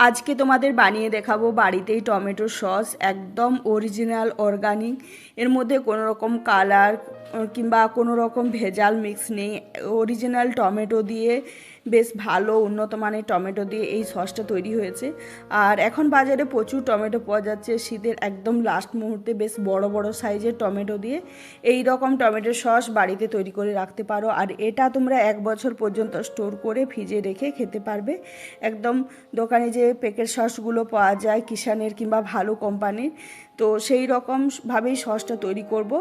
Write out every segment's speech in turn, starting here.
আজকে তোমাদের বানিয়ে দেখাবো বাড়িতেই টমেটো সস, একদম অরিজিনাল অর্গানিক। এর মধ্যে কোনো রকম কালার কিংবা কোনো রকম ভেজাল মিক্স নেই। অরিজিনাল টমেটো দিয়ে, বেশ ভালো উন্নত মানের টমেটো দিয়ে এই সসটা তৈরি হয়েছে। আর এখন বাজারে প্রচুর টমেটো পাওয়া যাচ্ছে, শীতের একদম লাস্ট মুহূর্তে বেশ বড় বড় সাইজের টমেটো দিয়ে এই রকম টমেটো সস বাড়িতে তৈরি করে রাখতে পারো। আর এটা তোমরা 1 বছর পর্যন্ত স্টোর করে ফ্রিজে রেখে খেতে পারবে। একদম দোকানে যে প্যাকেট সসগুলো পাওয়া যায় কিষানের কিংবা ভালো কোম্পানির, তো সেই রকমভাবেই সসটা তৈরি করব।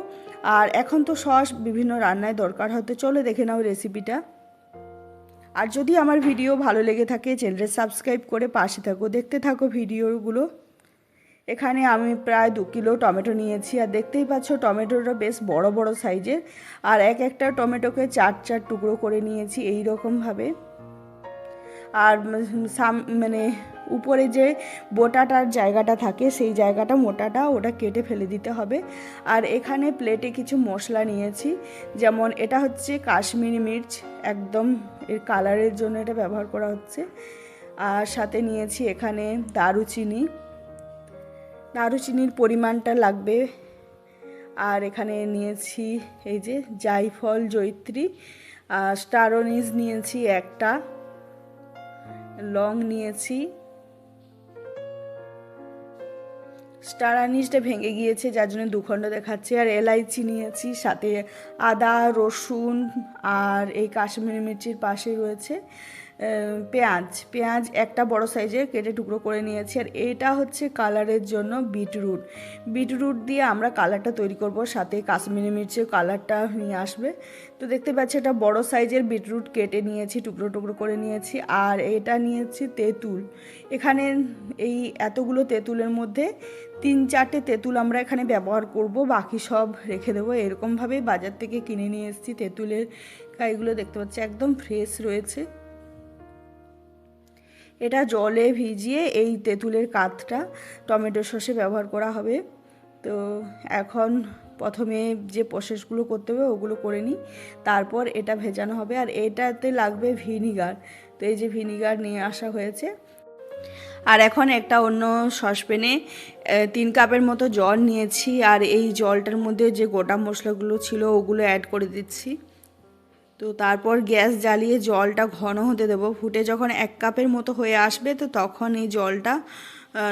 আর এখন তো সস বিভিন্ন রান্নায় দরকার হতে, চলো দেখে নাও রেসিপিটা। আর যদি আমার ভিডিও ভালো লেগে থাকে চ্যানেলটা সাবস্ক্রাইব করে পাশে থাকো, দেখতে থাকো ভিডিওগুলো। এখানে আমি প্রায় 2 কিলো টমেটো নিয়েছি, আর দেখতেই পাচ্ছ টমেটোটা বেশ বড় বড় সাইজের। আর একটা টমেটোকে 4 টুকরো করে নিয়েছি এই রকমভাবে। আর মানে উপরে যে বোটাটার জায়গাটা থাকে সেই জায়গাটা মোটাটা ওটা কেটে ফেলে দিতে হবে। আর এখানে প্লেটে কিছু মশলা নিয়েছি, যেমন এটা হচ্ছে কাশ্মীরি মির্চ, একদম এর কালারের জন্য এটা ব্যবহার করা হচ্ছে। আর সাথে নিয়েছি এখানে দারুচিনির পরিমাণটা লাগবে। আর এখানে নিয়েছি এই যে জায়ফল, জয়িত্রী, স্টার অ্যানিস নিয়েছি একটা, লং নিয়েছি। স্টার অ্যানিসটা ভেঙে গিয়েছে যার জন্য 2 খণ্ড দেখাচ্ছে। আর এলাইচি নিয়েছি, সাথে আদা, রসুন, আর এই কাশ্মীরি মির্চির পাশে রয়েছে পেঁয়াজ একটা বড় সাইজের কেটে টুকরো করে নিয়েছি। আর এটা হচ্ছে কালারের জন্য বিটরুট দিয়ে আমরা কালারটা তৈরি করব, সাথে কাশ্মীরি মির্চের কালারটা নিয়ে আসবে। তো দেখতে পাচ্ছি এটা বড় সাইজের বিটরুট কেটে নিয়েছি, টুকরো টুকরো করে নিয়েছি। আর এটা নিয়েছি তেঁতুল। এখানে এই এতগুলো তেঁতুলের মধ্যে 3-4টে তেঁতুল আমরা এখানে ব্যবহার করব, বাকি সব রেখে দেবো। এরকমভাবেই বাজার থেকে কিনে নিয়ে এসেছি। তেঁতুলের কাইগুলো দেখতে পাচ্ছি একদম ফ্রেশ রয়েছে। এটা জলে ভিজিয়ে এই তেঁতুলের কাঠটা টমেটো সসে ব্যবহার করা হবে। তো এখন প্রথমে যে প্রসেসগুলো করতে হবে ওগুলো করে নিই, তারপর এটা ভেজানো হবে। আর এটাতে লাগবে ভিনিগার, তো এই যে ভিনিগার নিয়ে আসা হয়েছে। আর এখন একটা অন্য সসপ্যানে 3 কাপের মতো জল নিয়েছি, আর এই জলটার মধ্যে যে গোটা মশলাগুলো ছিল ওগুলো অ্যাড করে দিচ্ছি। তো তারপর গ্যাস জ্বালিয়ে জলটা ঘন হতে দেবো। ফুটে যখন 1 কাপের মতো হয়ে আসবে তো তখন এই জলটা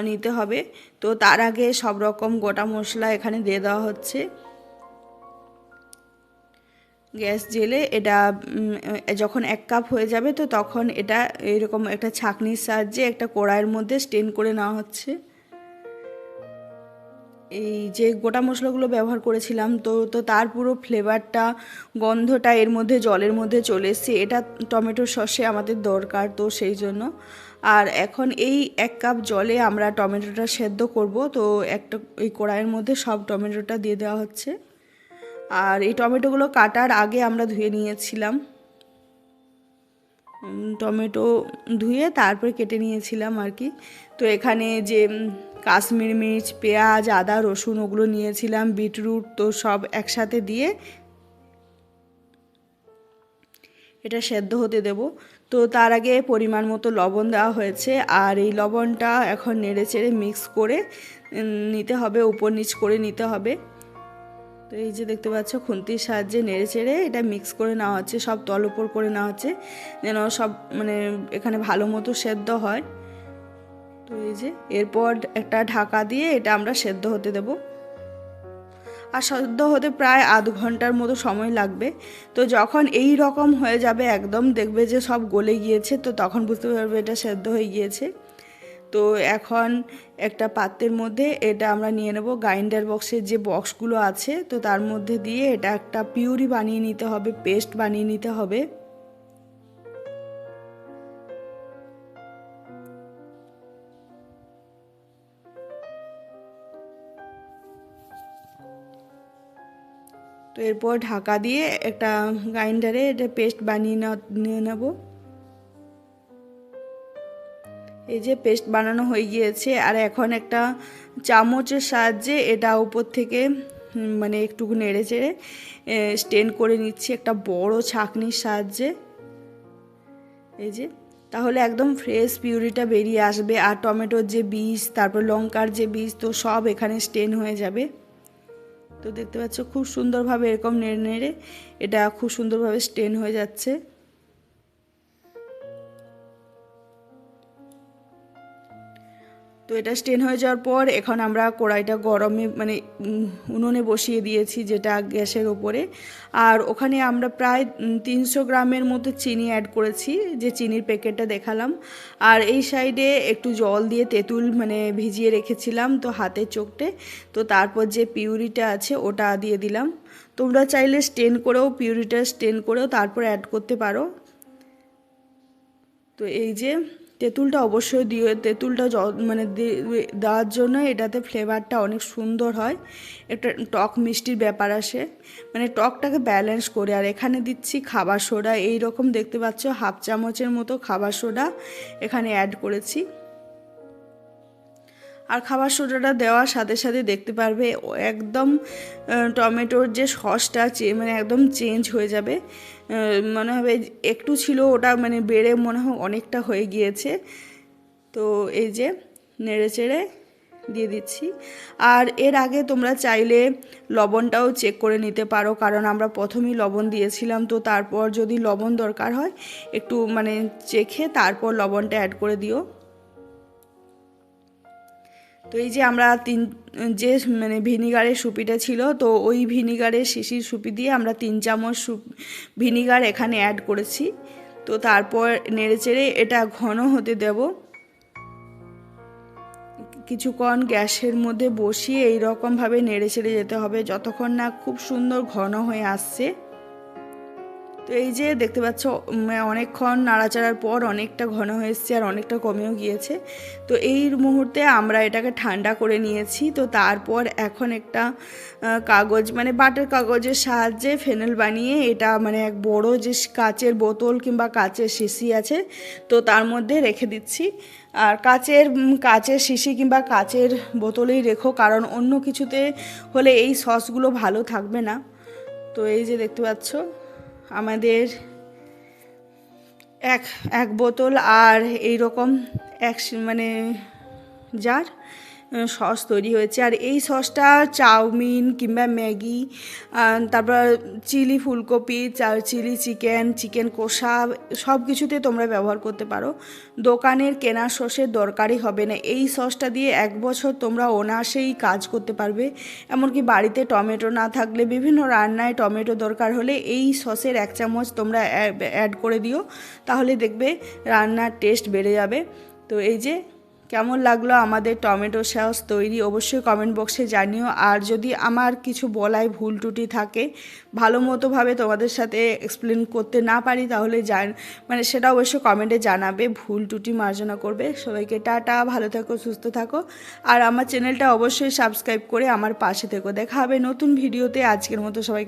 নিতে হবে। তো তার আগে সব রকম গোটা মশলা এখানে দিয়ে দেওয়া হচ্ছে। গ্যাস জেলে এটা যখন 1 কাপ হয়ে যাবে তো তখন এটা এরকম একটা ছাঁকনির সাহায্যে একটা কড়াইয়ের মধ্যে স্টেন করে নেওয়া হচ্ছে। এই যে গোটা মশলাগুলো ব্যবহার করেছিলাম তো তার পুরো ফ্লেভারটা, গন্ধটা এর মধ্যে জলের মধ্যে চলে এসছে। এটা টমেটো সসে আমাদের দরকার, তো সেই জন্য। আর এখন এই 1 কাপ জলে আমরা টমেটোটা সেদ্ধ করব। তো এই কড়াইয়ের মধ্যে সব টমেটোটা দিয়ে দেওয়া হচ্ছে। আর এই টমেটোগুলো কাটার আগে আমরা ধুয়ে নিয়েছিলাম, টমেটো ধুয়ে তারপরে কেটে নিয়েছিলাম আর কি। তো এখানে যে কাশ্মীরি মির্চ, পেঁয়াজ, আদা, রসুন ওগুলো নিয়েছিলাম, বিটরুট, তো সব একসাথে দিয়ে এটা সেদ্ধ হতে দেব। তো তার আগে পরিমাণ মতো লবণ দেওয়া হয়েছে। আর এই লবণটা এখন নেড়ে চেড়ে মিক্স করে নিতে হবে, উপর নিচ করে নিতে হবে। তো এই যে দেখতে পাচ্ছ খুন্তির সাহায্যে নেড়ে চেড়ে এটা মিক্স করে নেওয়া হচ্ছে, সব তল উপর করে নেওয়া হচ্ছে যেন সব মানে এখানে ভালো মতো সেদ্ধ হয়। তো এই যে এরপর একটা ঢাকা দিয়ে এটা আমরা সেদ্ধ হতে দেব। আর সেদ্ধ হতে প্রায় আধ ঘন্টার মতো সময় লাগবে। তো যখন এই রকম হয়ে যাবে, একদম দেখবে যে সব গলে গিয়েছে, তো তখন বুঝতে পারবে এটা সেদ্ধ হয়ে গিয়েছে। তো এখন একটা পাত্রের মধ্যে এটা আমরা নিয়ে নেব। গ্রাইন্ডার বক্সের যে বক্সগুলো আছে তো তার মধ্যে দিয়ে এটা একটা পিউরি বানিয়ে নিতে হবে, পেস্ট বানিয়ে নিতে হবে। তো এরপর ঢাকা দিয়ে একটা গ্রাইন্ডারে এটা পেস্ট বানিয়ে নিয়ে নেব। এই যে পেস্ট বানানো হয়ে গিয়েছে। আর এখন একটা চামচের সাহায্যে এটা উপর থেকে মানে একটু নেড়ে চেড়ে স্টেন করে নিচ্ছি একটা বড় ছাঁকনির সাহায্যে। এই যে তাহলে একদম ফ্রেশ পিউরিটা বেরিয়ে আসবে। আর টমেটোর যে বীজ, তারপর লঙ্কার যে বীজ, তো সব এখানে স্টেন হয়ে যাবে। তো দেখতে পাচ্ছ খুব সুন্দরভাবে এরকম নেড়ে নেড়ে এটা খুব সুন্দরভাবে স্টেন হয়ে যাচ্ছে। তো এটা স্টেন হয়ে যাওয়ার পর এখন আমরা কড়াইটা গরমে মানে উনুনে বসিয়ে দিয়েছি, যেটা গ্যাসের ওপরে। আর ওখানে আমরা প্রায় 300 গ্রামের মতো চিনি অ্যাড করেছি, যে চিনির প্যাকেটটা দেখালাম। আর এই সাইডে একটু জল দিয়ে তেঁতুল মানে ভিজিয়ে রেখেছিলাম তো হাতের চোখটে। তো তারপর যে পিউরিটা আছে ওটা দিয়ে দিলাম। তোমরা চাইলে স্টেন করেও পিউরিটা স্টেন করেও তারপর অ্যাড করতে পারো। তো এই যে তেঁতুলটা অবশ্যই দিয়ে, তেঁতুলটা মানে দেওয়ার জন্য এটাতে ফ্লেভারটা অনেক সুন্দর হয়, একটা টক মিষ্টির ব্যাপার আসে, মানে টকটাকে ব্যালেন্স করে। আর এখানে দিচ্ছি খাবার সোডা, এই রকম দেখতে পাচ্ছ 1/2 চামচের মতো খাবার সোডা এখানে অ্যাড করেছি। আর খাবার সোডাটা দেওয়ার সাথে সাথে দেখতে পারবে একদম টমেটোর যে সসটা মানে একদম চেঞ্জ হয়ে যাবে। মনে হবে একটু ছিল ওটা মানে বেড়ে মনে হয় অনেকটা হয়ে গিয়েছে। তো এই যে নেড়ে চেড়ে দিয়ে দিচ্ছি। আর এর আগে তোমরা চাইলে লবণটাও চেক করে নিতে পারো, কারণ আমরা প্রথমেই লবণ দিয়েছিলাম। তো তারপর যদি লবণ দরকার হয় একটু মানে চেখে তারপর লবণটা অ্যাড করে দিও। তো এই যে আমরা যে মানে ভিনিগারের সুপিটা ছিল, তো ওই ভিনিগারের শিশির সুপি দিয়ে আমরা 3 চামচ ভিনিগার এখানে অ্যাড করেছি। তো তারপর নেড়েচেড়ে এটা ঘন হতে দেব। কিছুক্ষণ গ্যাসের মধ্যে বসিয়ে এই রকমভাবে নেড়েচেড়ে যেতে হবে যতক্ষণ না খুব সুন্দর ঘন হয়ে আসছে। তো এই যে দেখতে পাচ্ছ অনেকক্ষণ নাড়াচাড়ার পর অনেকটা ঘন হয়ে এসছে আর অনেকটা কমেও গিয়েছে। তো এই মুহূর্তে আমরা এটাকে ঠান্ডা করে নিয়েছি। তো তারপর এখন একটা কাগজ মানে বাটের কাগজের সাহায্যে ফেনেল বানিয়ে এটা মানে এক বড় যে কাচের বোতল কিংবা কাচের শিশি আছে তো তার মধ্যে রেখে দিচ্ছি। আর কাচের শিশি কিংবা কাচের বোতলেই রেখো, কারণ অন্য কিছুতে হলে এই সসগুলো ভালো থাকবে না। তো এই যে দেখতে পাচ্ছ আমাদের এক বোতল আর এইরকম মানে জার সস তৈরি হয়েছে। আর এই সসটা চাউমিন কিংবা ম্যাগি, তারপর চিলি ফুলকপি, চিলি চিকেন কষা সব কিছুতে তোমরা ব্যবহার করতে পারো। দোকানের কেনা সসের দরকারই হবে না, এই সসটা দিয়ে 1 বছর তোমরা অনায়াসেই কাজ করতে পারবে। এমনকি বাড়িতে টমেটো না থাকলে বিভিন্ন রান্নায় টমেটো দরকার হলে এই সসের 1 চামচ তোমরা অ্যাড করে দিও, তাহলে দেখবে রান্নার টেস্ট বেড়ে যাবে। তো এই যে কেমন লাগলো আমাদের টমেটো সস তৈরি অবশ্যই কমেন্ট বক্সে জানিও। আর যদি আমার কিছু বলায় ভুল ত্রুটি থাকে, ভালো মতোভাবে তোমাদের সাথে এক্সপ্লেন করতে না পারি, তাহলে মানে সেটা অবশ্যই কমেন্টে জানাবে, ভুল ত্রুটি মার্জনা করবে। সবাইকে টাটা, ভালো থাকো, সুস্থ থাকো। আর আমার চ্যানেলটা অবশ্যই সাবস্ক্রাইব করে আমার পাশে থেকো। দেখা হবে নতুন ভিডিওতে। আজকের মতো সবাই